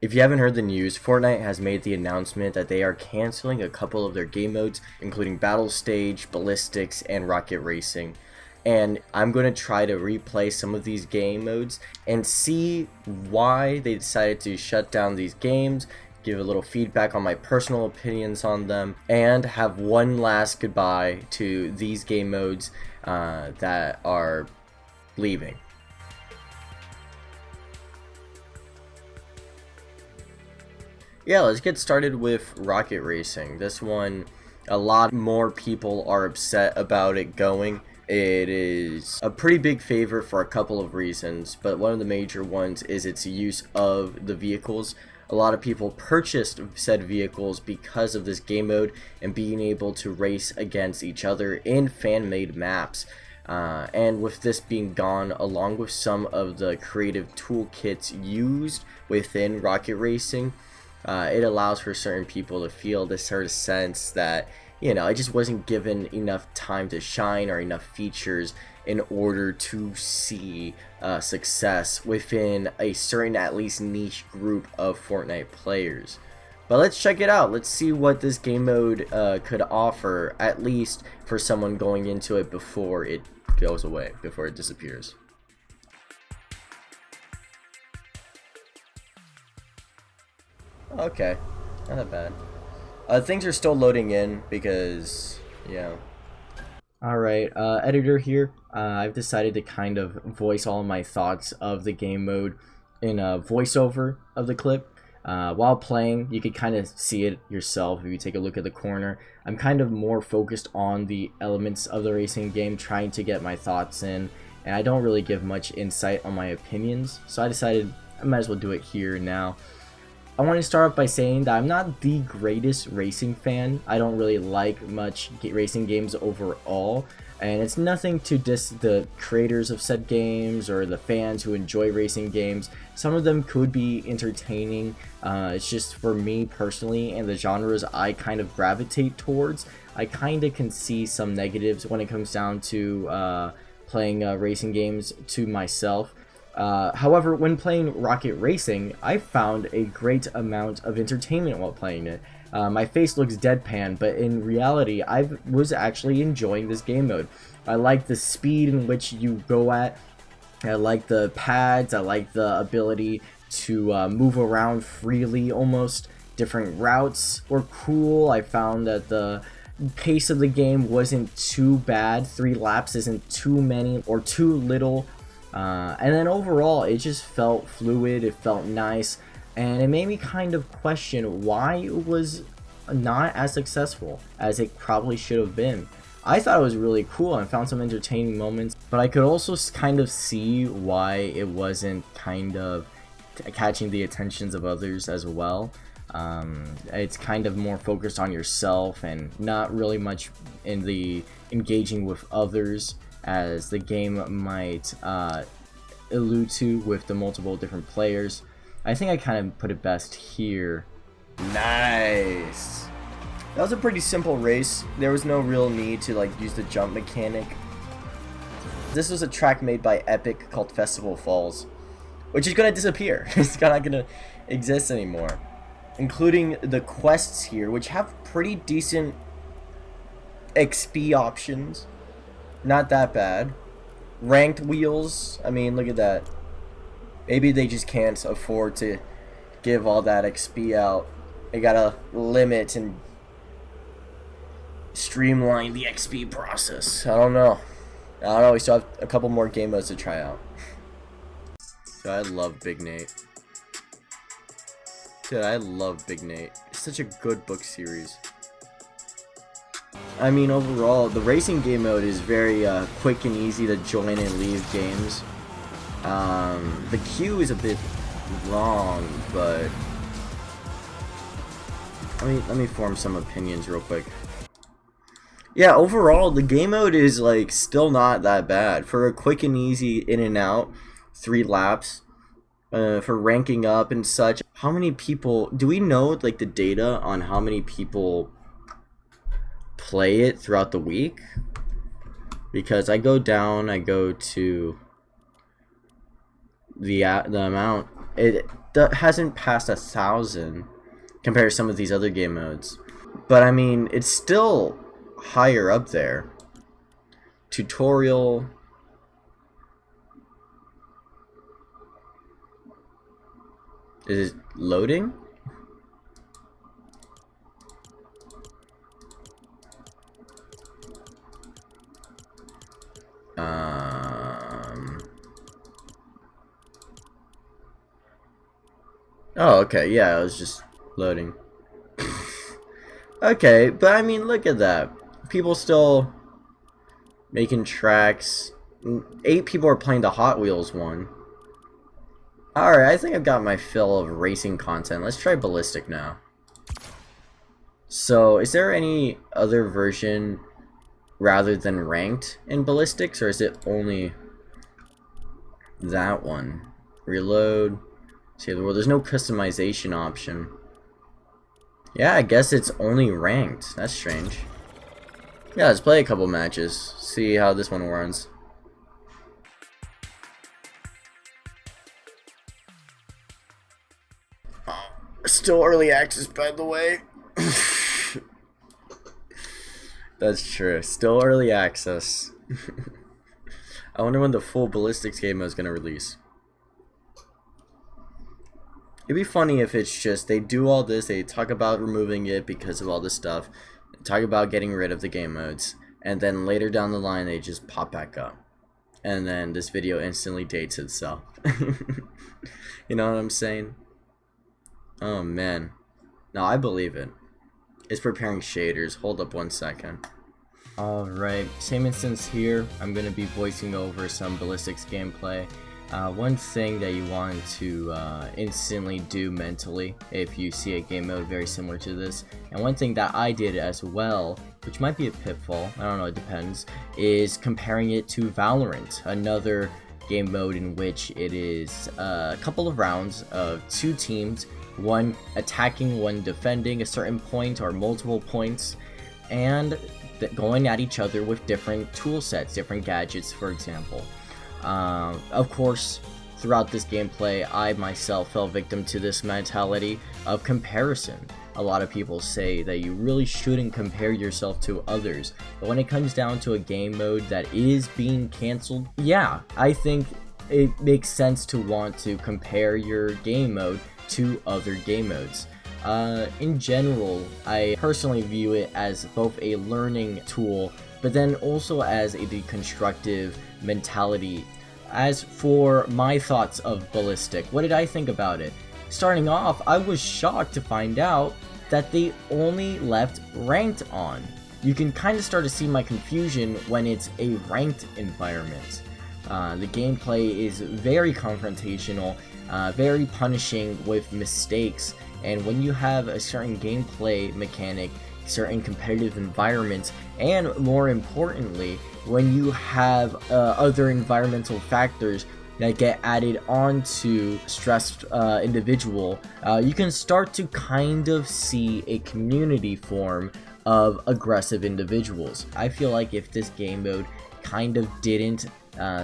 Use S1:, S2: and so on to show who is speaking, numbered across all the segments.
S1: If you haven't heard the news, Fortnite has made the announcement that they are canceling a couple of their game modes, including Battle Stage, Ballistics, and Rocket Racing. And I'm going to try to replay some of these game modes and see why they decided to shut down these games, give a little feedback on my personal opinions on them, and have one last goodbye to these game modes that are leaving. Yeah, let's get started with Rocket Racing. This one, a lot more people are upset about it going. It is a pretty big favorite for a couple of reasons, but one of the major ones is its use of the vehicles. A lot of people purchased said vehicles because of this game mode and being able to race against each other in fan-made maps. And with this being gone, along with some of the creative toolkits used within Rocket Racing, it allows for certain people to feel this sort of sense that, you know, it just wasn't given enough time to shine or enough features in order to see success within a certain, at least niche group of Fortnite players. But let's check it out. Let's see what this game mode could offer, at least for someone going into it before it goes away, before it disappears. Okay, not that bad. Things are still loading in because, yeah. Alright, editor here. I've decided to kind of voice all my thoughts of the game mode in a voiceover of the clip. While playing, you could kind of see it yourself if you take a look at the corner. I'm kind of more focused on the elements of the racing game, trying to get my thoughts in, and I don't really give much insight on my opinions, so I decided I might as well do it here now. I want to start off by saying that I'm not the greatest racing fan. I don't really like much racing games overall, and it's nothing to diss the creators of said games or the fans who enjoy racing games. Some of them could be entertaining. It's just for me personally and the genres I kind of gravitate towards, I kind of can see some negatives when it comes down to playing racing games to myself. However, when playing Rocket Racing, I found a great amount of entertainment while playing it. My face looks deadpan, but in reality, I was actually enjoying this game mode. I like the speed in which you go at. I like the pads. I like the ability to move around freely almost. Different routes were cool. I found that the pace of the game wasn't too bad. 3 laps isn't too many or too little. And then overall, it just felt fluid, it felt nice, and it made me kind of question why it was not as successful as it probably should have been. I thought it was really cool and found some entertaining moments, but I could also kind of see why it wasn't kind of catching the attentions of others as well. It's kind of more focused on yourself and not really much in the engaging with others, as the game might allude to with the multiple different players. I think I kind of put it best here. Nice! That was a pretty simple race. There was no real need to like use the jump mechanic. This was a track made by Epic called Festival Falls, which is gonna disappear. It's not gonna exist anymore. Including the quests here, which have pretty decent XP options. Not that bad. Ranked wheels, I mean, look at that. Maybe they just can't afford to give all that XP out. They gotta limit and streamline the XP process. I don't know. We still have a couple more game modes to try out. So I love Big Nate. Dude, I love Big Nate. It's such a good book series. I mean, overall, the racing game mode is very quick and easy to join and leave games. The queue is a bit long, but let me form some opinions real quick. Yeah, overall, the game mode is like still not that bad for a quick and easy in and out, 3 laps. For ranking up and such. How many people do we know, like the data on how many people play it throughout the week? Because I go down, I go to the amount It hasn't passed 1,000 compared to some of these other game modes. But I mean, it's still higher up there. Tutorial. Is it loading? Oh, okay, yeah, it was just loading. Okay, but I mean, look at that. People still making tracks. 8 people are playing the Hot Wheels one. Alright, I think I've got my fill of racing content. Let's try Ballistic now. So, is there any other version rather than ranked in Ballistics, or is it only that one? Reload. Save the world. There's no customization option. Yeah, I guess it's only ranked. That's strange. Yeah, let's play a couple matches. See how this one runs. Still early access, by the way. That's true. Still early access. I wonder when the full Ballistics game is going to release. It'd be funny if it's just they do all this, they talk about removing it because of all this stuff, talk about getting rid of the game modes, and then later down the line they just pop back up. And then this video instantly dates itself. You know what I'm saying? Oh man. No, I believe it. It's preparing shaders. Hold up 1 second. Alright, same instance here. I'm going to be voicing over some Ballistics gameplay. One thing that you want to instantly do mentally if you see a game mode very similar to this, and one thing that I did as well, which might be a pitfall, I don't know, it depends, is comparing it to Valorant, another game mode in which it is a couple of rounds of 2 teams, one attacking, one defending a certain point or multiple points, and going at each other with different tool sets, different gadgets, for example. Of course, throughout this gameplay, I myself fell victim to this mentality of comparison. A lot of people say that you really shouldn't compare yourself to others, but when it comes down to a game mode that is being cancelled, yeah, I think it makes sense to want to compare your game mode to other game modes. In general, I personally view it as both a learning tool, but then also as a deconstructive mentality. As for my thoughts of Ballistic, what did I think about it? Starting off, I was shocked to find out that they only left ranked on. You can kind of start to see my confusion when it's a ranked environment. The gameplay is very confrontational, very punishing with mistakes, and when you have a certain gameplay mechanic, certain competitive environments, and more importantly, when you have other environmental factors that get added onto stressed individual, you can start to kind of see a community form of aggressive individuals. I feel like if this game mode kind of didn't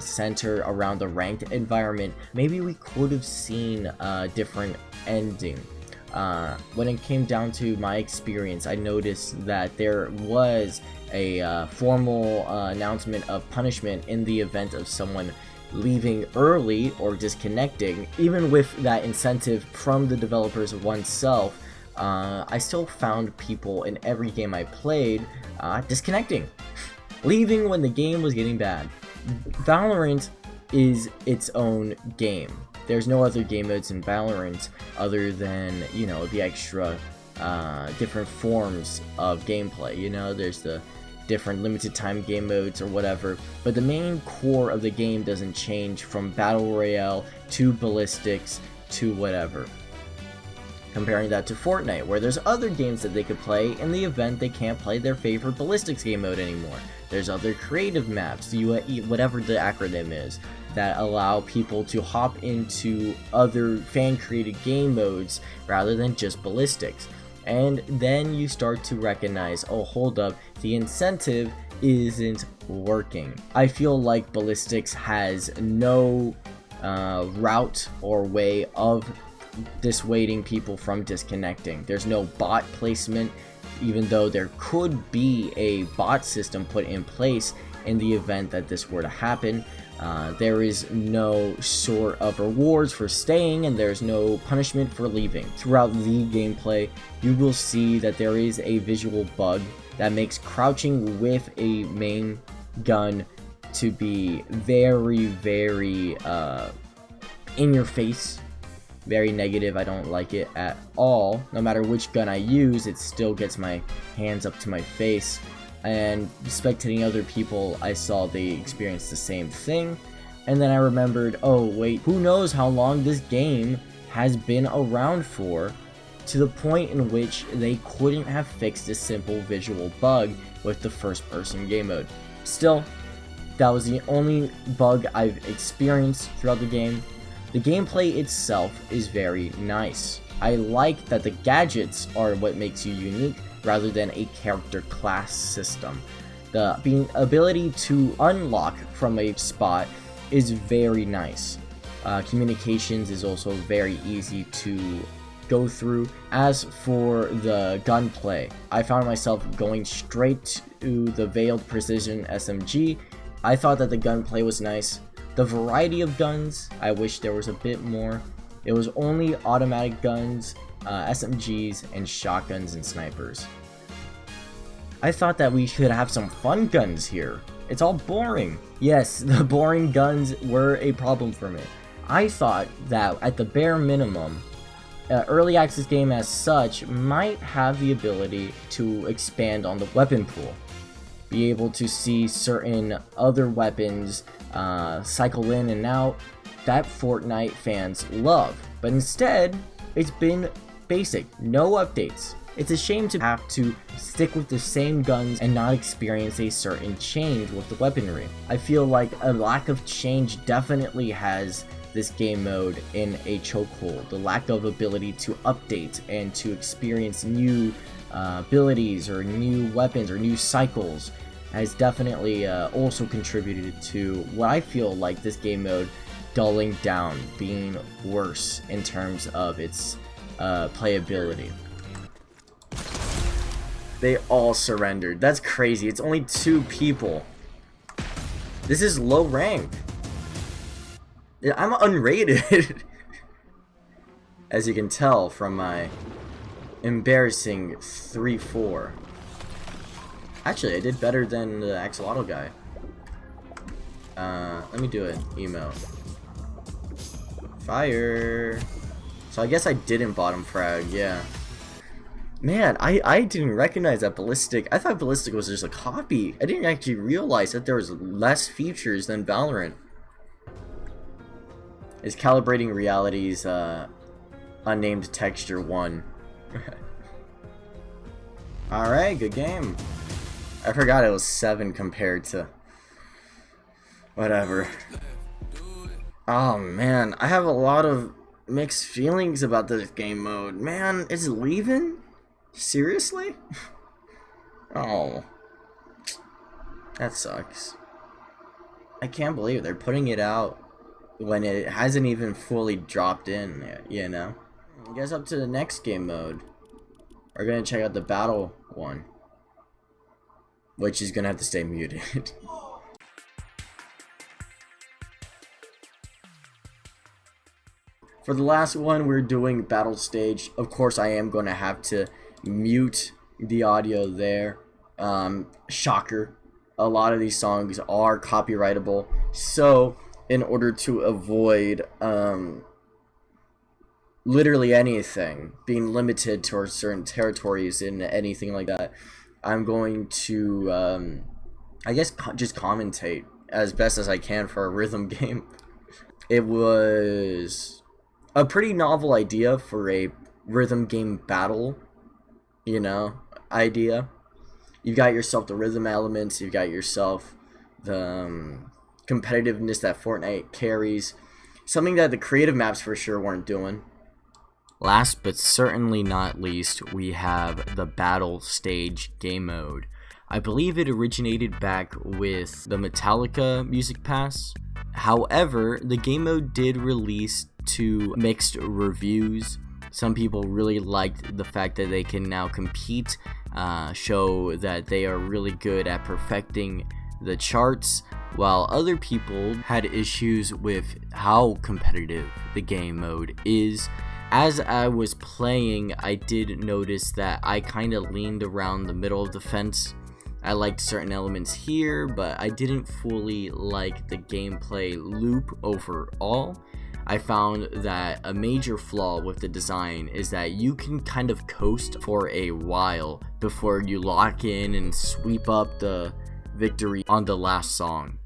S1: center around the ranked environment, maybe we could have seen a different ending. When it came down to my experience, I noticed that there was a formal announcement of punishment in the event of someone leaving early or disconnecting. Even with that incentive from the developers oneself, I still found people in every game I played disconnecting, leaving when the game was getting bad. Valorant is its own game. There's no other game modes in Valorant other than, you know, the extra different forms of gameplay. You know, there's the different limited time game modes or whatever, but the main core of the game doesn't change from Battle Royale to Ballistics to whatever. Comparing that to Fortnite, where there's other games that they could play in the event they can't play their favorite Ballistics game mode anymore. There's other creative maps, whatever the acronym is, that allow people to hop into other fan-created game modes rather than just Ballistics. And then you start to recognize, oh, hold up, the incentive isn't working. I feel like Ballistics has no route or way of dissuading people from disconnecting. There's no bot placement, even though there could be a bot system put in place in the event that this were to happen. There is no sort of rewards for staying, and there's no punishment for leaving. Throughout the gameplay, you will see that there is a visual bug that makes crouching with a main gun to be very, very in your face. Very negative. I don't like it at all. No matter which gun I use, it still gets my hands up to my face. And spectating other people, I saw they experienced the same thing. And then I remembered, oh wait, who knows how long this game has been around for, to the point in which they couldn't have fixed a simple visual bug with the first person game mode. Still, that was the only bug I've experienced throughout the game. The gameplay itself is very nice. I like that the gadgets are what makes you unique rather than a character class system. The ability to unlock from a spot is very nice. Communications is also very easy to go through. As for the gunplay, I found myself going straight to the Veiled Precision SMG. I thought that the gunplay was nice. The variety of guns, I wish there was a bit more. It was only automatic guns, SMGs, and shotguns and snipers. I thought that we should have some fun guns here. It's all boring. Yes, the boring guns were a problem for me. I thought that at the bare minimum, early access game as such might have the ability to expand on the weapon pool. Be able to see certain other weapons cycle in and out that Fortnite fans love. But instead, it's been basic, no updates. It's a shame to have to stick with the same guns and not experience a certain change with the weaponry. I feel like a lack of change definitely has this game mode in a chokehold. The lack of ability to update and to experience new abilities or new weapons or new cycles has definitely also contributed to what I feel like this game mode dulling down, being worse in terms of its playability. They all surrendered. That's crazy. It's only 2 people. This is low rank. I'm unrated. As you can tell from my embarrassing 3-4. Actually, I did better than the Axolotl guy. Let me do an emo. Fire. So I guess I didn't bottom frag, yeah. Man, I didn't recognize that Ballistic. I thought Ballistic was just a copy. I didn't actually realize that there was less features than Valorant. Is calibrating reality's unnamed texture 1. Alright, good game. I forgot it was 7 compared to whatever. Oh man, I have a lot of mixed feelings about this game mode. Man, it's leaving? Seriously? Oh. That sucks. I can't believe they're putting it out when it hasn't even fully dropped in yet, you know? I guess up to the next game mode. We're gonna check out the battle one. Which is gonna have to stay muted. For the last one, we're doing battle stage. Of course, I am gonna have to mute the audio there. Shocker. A lot of these songs are copyrightable. So, in order to avoid literally anything being limited towards certain territories and anything like that, I'm going to, I guess, just commentate as best as I can for a rhythm game. It was a pretty novel idea for a rhythm game battle, you know, idea. You've got yourself the rhythm elements, you've got yourself the competitiveness that Fortnite carries, something that the creative maps for sure weren't doing. Last but certainly not least, we have the battle stage game mode. I believe it originated back with the Metallica Music Pass. However, the game mode did release to mixed reviews. Some people really liked the fact that they can now compete, show that they are really good at perfecting the charts, while other people had issues with how competitive the game mode is. As I was playing, I did notice that I kind of leaned around the middle of the fence. I liked certain elements here, but I didn't fully like the gameplay loop overall. I found that a major flaw with the design is that you can kind of coast for a while before you lock in and sweep up the victory on the last song.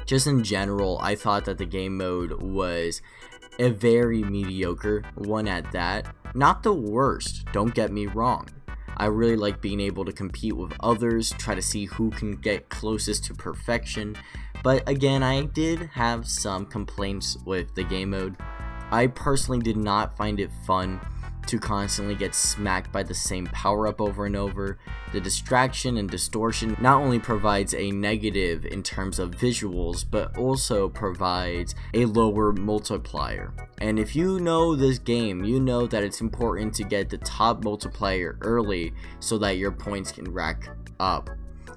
S1: Just in general, I thought that the game mode was a very mediocre one at that. Not the worst, don't get me wrong. I really like being able to compete with others, try to see who can get closest to perfection. But again, I did have some complaints with the game mode. I personally did not find it fun to constantly get smacked by the same power-up over and over. The distraction and distortion not only provides a negative in terms of visuals, but also provides a lower multiplier. And if you know this game, you know that it's important to get the top multiplier early so that your points can rack up.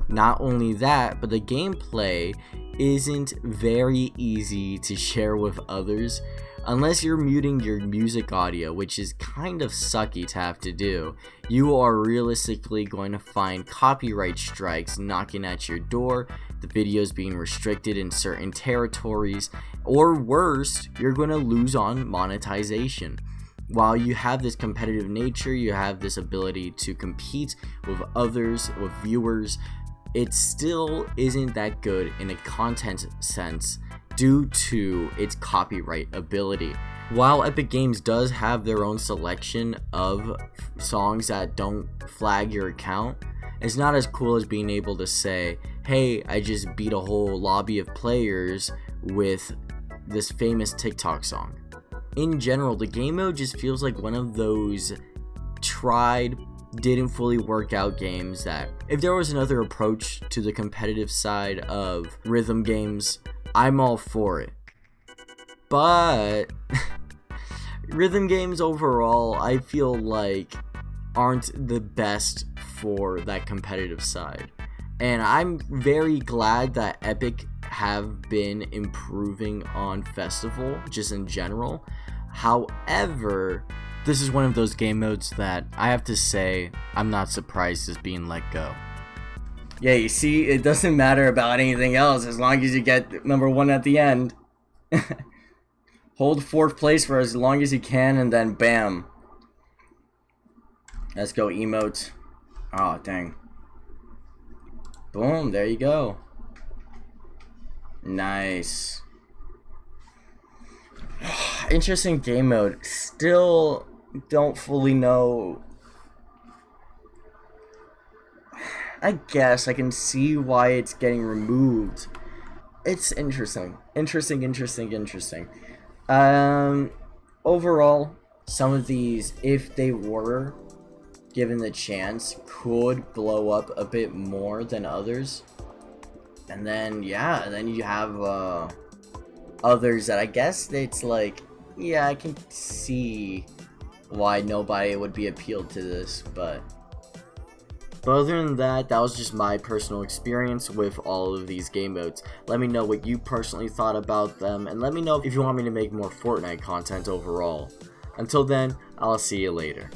S1: Not only that, but the gameplay isn't very easy to share with others. Unless you're muting your music audio, which is kind of sucky to have to do, you are realistically going to find copyright strikes knocking at your door, the videos being restricted in certain territories, or worse, you're going to lose on monetization. While you have this competitive nature, you have this ability to compete with others, with viewers, it still isn't that good in a content sense due to its copyright ability. While Epic Games does have their own selection of songs that don't flag your account, it's not as cool as being able to say, hey, I just beat a whole lobby of players with this famous TikTok song. In general, the game mode just feels like one of those tried, didn't fully work out games that if there was another approach to the competitive side of rhythm games, I'm all for it. But rhythm games overall, I feel like aren't the best for that competitive side. And I'm very glad that Epic have been improving on Festival, just in general. However, this is one of those game modes that I have to say I'm not surprised is being let go. Yeah, you see, it doesn't matter about anything else as long as you get number one at the end. Hold fourth place for as long as you can and then bam. Let's go emote. Oh, dang. Boom, there you go. Nice. Interesting game mode. Still don't fully know. I guess I can see why it's getting removed. It's interesting. Interesting. Overall, some of these, if they were given the chance, could blow up a bit more than others. And then, yeah, then you have others that I guess it's like, yeah, I can see why nobody would be appealed to this, but other than that, that was just my personal experience with all of these game modes. Let me know what you personally thought about them, and let me know if you want me to make more Fortnite content overall. Until then, I'll see you later.